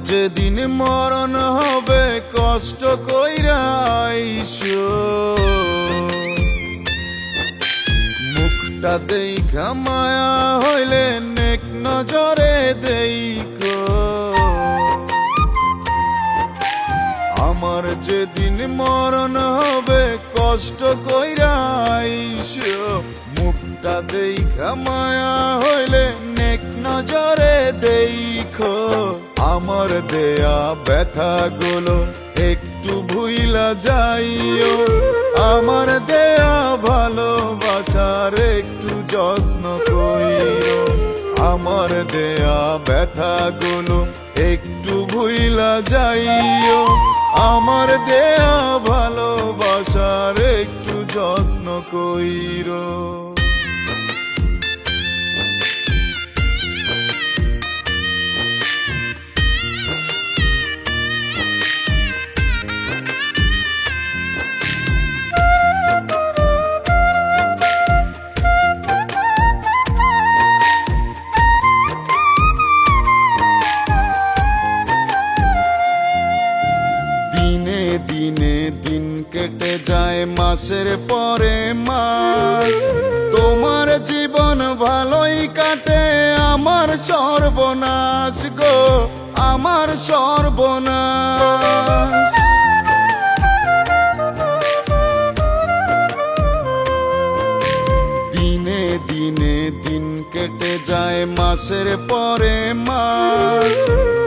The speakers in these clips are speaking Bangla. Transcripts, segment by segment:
যেদিন মরণ হবে কষ্ট কইরা আইসো, মুখটা দেইখা মায়া হইলে নেক নজরে দেইখো। আমার যেদিন মরণ হবে কষ্ট কইরা আইসো, মুখটা দেইখা মায়া হইলে নেক নজরে দেইখো। আমার দেয়া ব্যথা গুলো একটু ভুইলা যাইও, আমার দেয়া ভালোবাসার একটু যত্ন কইরো। আমার দেয়া ব্যথা গুলো একটু ভুইলা যাইও, আমার দেয়া ভালোবাসার একটু যত্ন কইরো। দিনে দিন কেটে যায় মাসের পরে মাস, তোমার জীবন ভালোই কাটে, আমার সর্বনাশ গো, আমার সর্বনাশ। দিনে দিনে দিন কেটে যায় মাসের পরে মাস,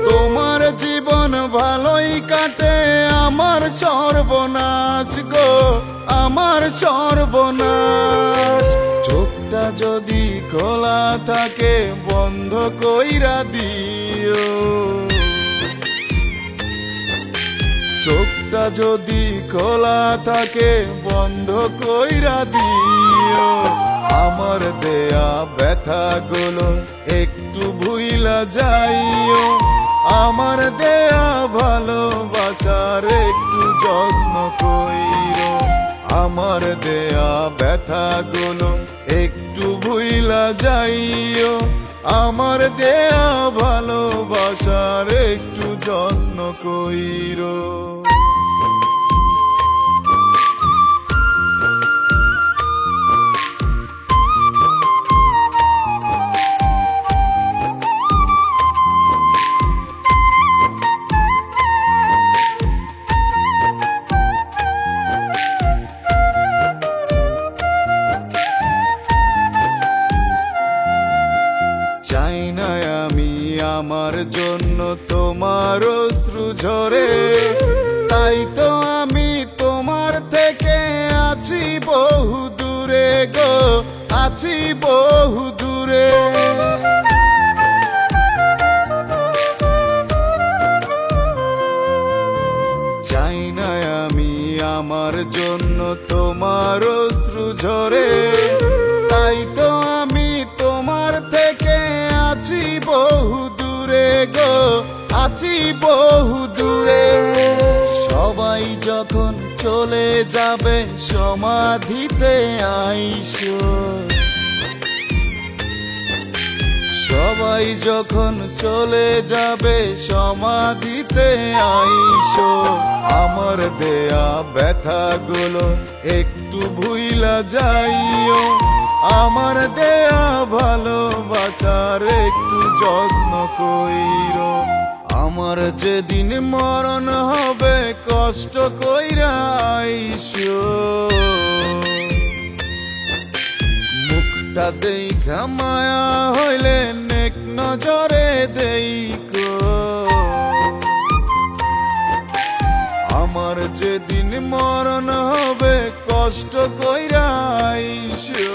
তোমার জীবন ভালোই কাটে, আমার সর্বনাশ গো, আমার সর্বনাশ। চোখটা যদি খোলা থাকে বন্ধ কইরা দিও, চোখটা যদি খোলা থাকে বন্ধ কইরা দিও। আমার দেয়া ব্যথা গুলো একটু ভুইলা যাইও, আমার দেয়া ভালোবাসার একটু যত্ন কইরো। আমার দেয়া ব্যথা গুলো একটু ভুইলা যাইও, আমার দেয়া ভালোবাসার একটু যত্ন কইরো। চাই না আমি আমার জন্য তোমার অশ্রু ঝরে, তাই তো আমি তোমার থেকে আছি বহু দূরে গো, আছি বহু দূরে। চাই না আমি আমার জন্য তোমার অশ্রু ঝরে, তাই তো আমি তোমার থেকে আছি বহু দূরে গো, আছি বহু দূরে। সবাই যখন চলে যাবে সমাধিতে আইসো, সবাই যখন চলে যাবে সমাধিতে আইসো। আমার দেয়া ব্যথা গুলো একটু ভুইলা যাইও, আমার দেয়া ভালোবাসার একটু যত্ন কইরো। আমার যেদিন মরণ হবে কষ্ট কইরা আইসো, মুখটা দেইখা মায়া হইলে নেক নজরে দেইখো। আমার যেদিন মরণ হবে কষ্ট কইরা আইসো,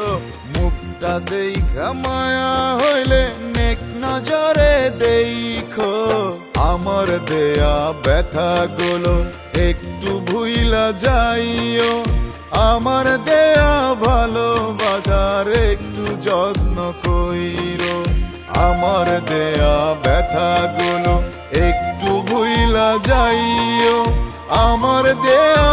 মুখটা দেইখা মায়া হইলে নেক নজরে দেইখো। আমার দেয়া ব্যথা গুলো একটু ভুইলা যাইও, আমার দেয়া ভালোবাসার একটু যত্ন কইরো। আমার দেয়া ব্যথা গুলো একটু ভুইলা যাইও, আমার দেয়া